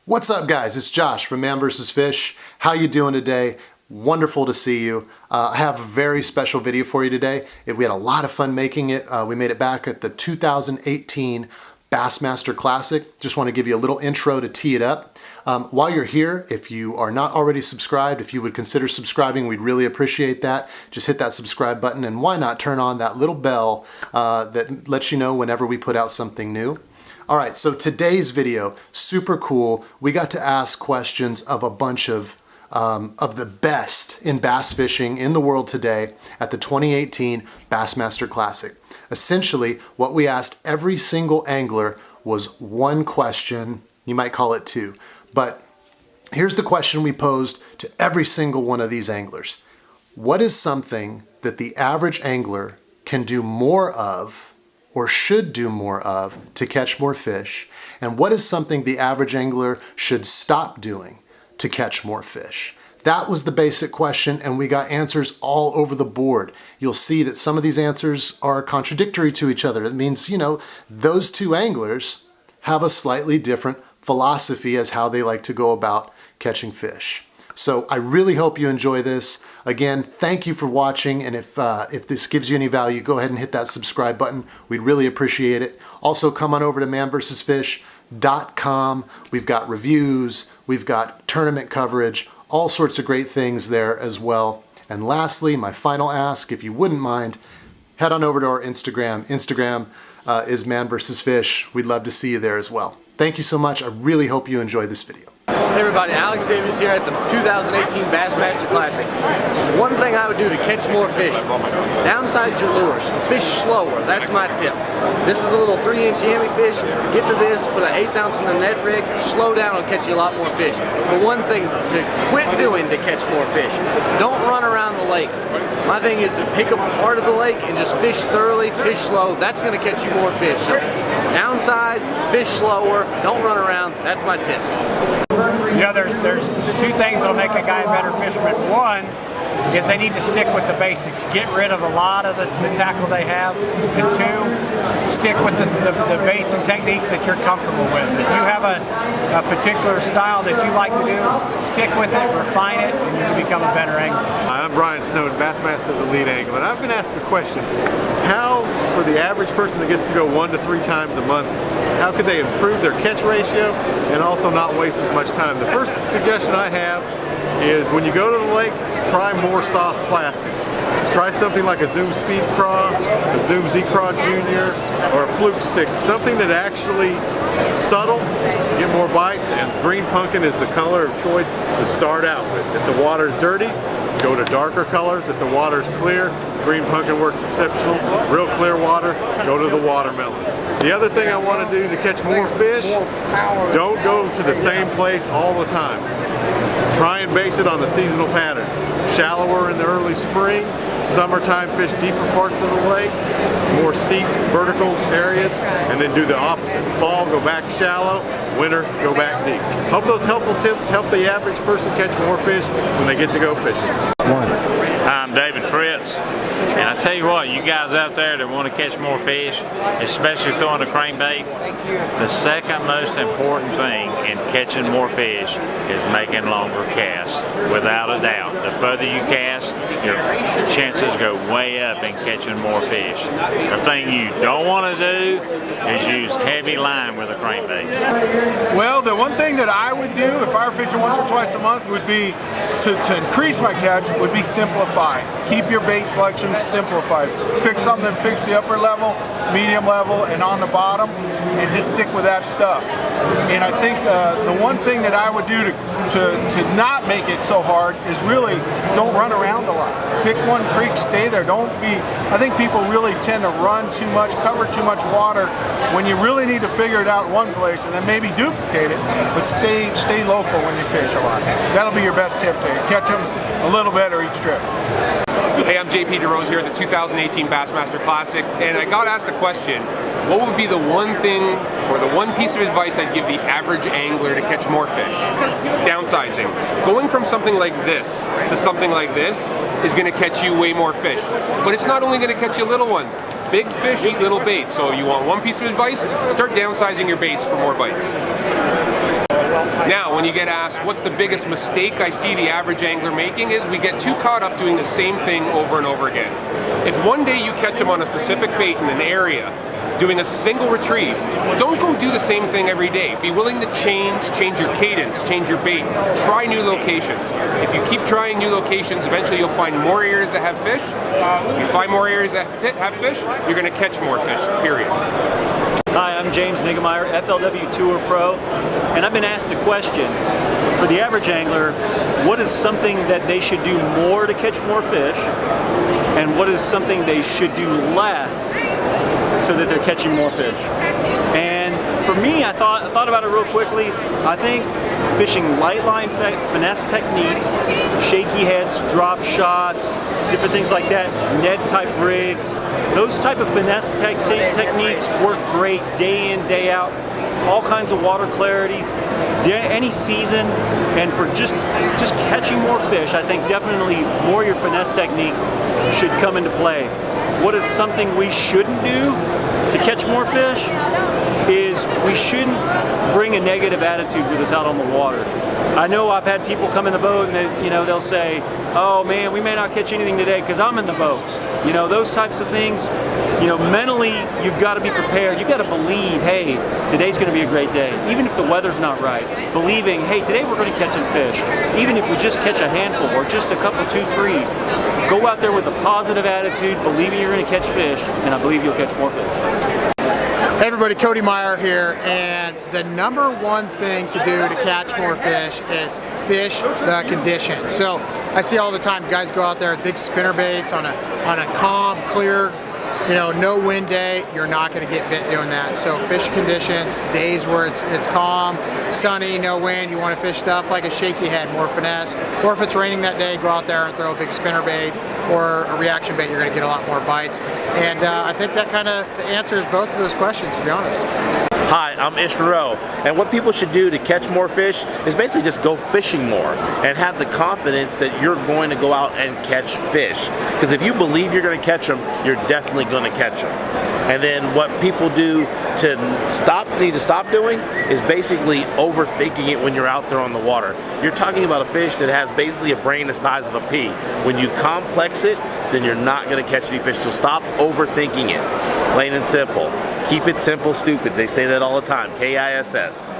What's up, guys? It's Josh from Man vs. Fish. How you doing today? Wonderful to see you. I have a very special video for you today. We had a lot of fun making it. We made it back at the 2018 Bassmaster Classic. Just want to give you a little intro to tee it up. While you're here, if you are not already subscribed, if you would consider subscribing, we'd really appreciate that. Just hit that subscribe button, and why not turn on that little bell that lets you know whenever we put out something new. All right, so today's video, super cool. We got to ask questions of a bunch of the best in bass fishing in the world today at the 2018 Bassmaster Classic. Essentially, what we asked every single angler was one question. You might call it two, but here's the question we posed to every single one of these anglers. What is something that the average angler can do more of or should do more of to catch more fish? And what is something the average angler should stop doing to catch more fish? That was the basic question, and we got answers all over the board. You'll see that some of these answers are contradictory to each other. It means, you know, those two anglers have a slightly different philosophy as how they like to go about catching fish. So I really hope you enjoy this. Again, thank you for watching, and if this gives you any value, go ahead and hit that subscribe button. We'd really appreciate it. Also, come on over to manvsfish.com. We've got reviews, we've got tournament coverage, all sorts of great things there as well. And lastly, my final ask, if you wouldn't mind, head on over to our Instagram. Instagram is manvsfish. We'd love to see you there as well. Thank you so much. I really hope you enjoy this video. Hey everybody, Alex Davis here at the 2018 Bassmaster Classic. One thing I would do to catch more fish, downsize your lures, fish slower, that's my tip. This is a little 3-inch yammy fish, get to this, put an 1/8 ounce in the net rig, slow down, it'll catch you a lot more fish. But one thing to quit doing to catch more fish, don't run around the lake. My thing is to pick up a part of the lake and just fish thoroughly, fish slow, that's going to catch you more fish. So downsize, fish slower, don't run around, that's my tips. You know, there's two things that'll make a guy a better fisherman. One is they need to stick with the basics. Get rid of a lot of the tackle they have. And two, stick with the baits and techniques that you're comfortable with. If you have a particular style that you like to do, stick with it, refine it, and you can become a better angler. Hi, I'm Brian Snowden, Bassmaster's Elite Angler, and I've been asked a question. How, for the average person that gets to go 1 to 3 times a month, how could they improve their catch ratio and also not waste as much time? The first suggestion I have is when you go to the lake, try more soft plastics. Try something like a Zoom Speed Craw, a Zoom Z-Craw Junior, or a Fluke Stick. Something that actually subtle, get more bites, and green pumpkin is the color of choice to start out with. If the water's dirty, go to darker colors. If the water's clear, green pumpkin works exceptional. Real clear water, go to the watermelons. The other thing I want to do to catch more fish, don't go to the same place all the time. Try and base it on the seasonal patterns. Shallower in the early spring, summertime fish deeper parts of the lake, more steep vertical areas, and then do the opposite. Fall, go back shallow, winter, go back deep. Hope those helpful tips help the average person catch more fish when they get to go fishing. I'm David FRITTS, and I tell you what, you guys out there that want to catch more fish, especially throwing a crankbait, the second most important thing in catching more fish is making longer casts, without a doubt. The further you cast, your chances go way up in catching more fish. The thing you don't want to do is use heavy line with a crankbait. Well, the one thing that I would do if I were fishing once or twice a month would be to increase my catch would be simplify. Keep your bait selection simplified. Pick something that fits the upper level, medium level, and on the bottom, and just stick with that stuff. And I think the one thing that I would do to not make it so hard is really don't run around a lot. Pick one creek, stay there. Don't be, I think people really tend to run too much, cover too much water when you really need to figure it out in one place and then maybe duplicate it, but stay local when you fish a lot. That'll be your best tip to catch them a little better each trip. Hey, I'm Derose here at the 2018 Bassmaster Classic, and I got asked a question. What would be the one thing or the one piece of advice I'd give the average angler to catch more fish? Downsizing. Going from something like this to something like this is going to catch you way more fish. But it's not only going to catch you little ones. Big fish eat little baits, so you want one piece of advice? Start downsizing your baits for more bites. Now, when you get asked, what's the biggest mistake I see the average angler making, is we get too caught up doing the same thing over and over again. If one day you catch them on a specific bait in an area, doing a single retrieve, don't go do the same thing every day. Be willing to change your cadence, change your bait, try new locations. If you keep trying new locations, eventually you'll find more areas that have fish. If you find more areas that have fish, you're going to catch more fish, period. Hi, I'm James Niggemeyer, FLW Tour Pro, and I've been asked a question. For the average angler, what is something that they should do more to catch more fish, and what is something they should do less so that they're catching more fish? And for me, I thought about it real quickly. I think fishing light line finesse techniques, shaky heads, drop shots, different things like that, Ned type rigs, those type of finesse techniques work great day in, day out. All kinds of water clarities, any season, and for just catching more fish, I think definitely more of your finesse techniques should come into play. What is something we shouldn't do to catch more fish is we shouldn't bring a negative attitude with us out on the water. I know I've had people come in the boat and they'll say, oh man, we may not catch anything today because I'm in the boat. Those types of things, mentally you've got to be prepared. You've got to believe, hey, today's going to be a great day. Even if the weather's not right. Believing, hey, today we're going to catch some fish. Even if we just catch a handful or just a couple, 2, 3, go out there with a positive attitude, believing you're going to catch fish, and I believe you'll catch more fish. Hey everybody, CODY MEYER here, and the number one thing to do to catch more fish is fish the condition. So I see all the time guys go out there with big spinner baits on a calm, clear, no wind day. You're not going to get bit doing that. So fish conditions, days where it's calm, sunny, no wind, you want to fish stuff like a shaky head, more finesse. Or if it's raining that day, go out there and throw a big spinner bait or a reaction bait. You're going to get a lot more bites. And I think that kind of answers both of those questions, to be honest. Hi, I'm Derose, and what people should do to catch more fish is basically just go fishing more and have the confidence that you're going to go out and catch fish. Because if you believe you're going to catch them, you're definitely going to catch them. And then what people do to need to stop doing is basically overthinking it when you're out there on the water. You're talking about a fish that has basically a brain the size of a pea. When you complex it, then you're not going to catch any fish. So stop overthinking it. Plain and simple. Keep it simple, stupid. They say that all the time. KISS.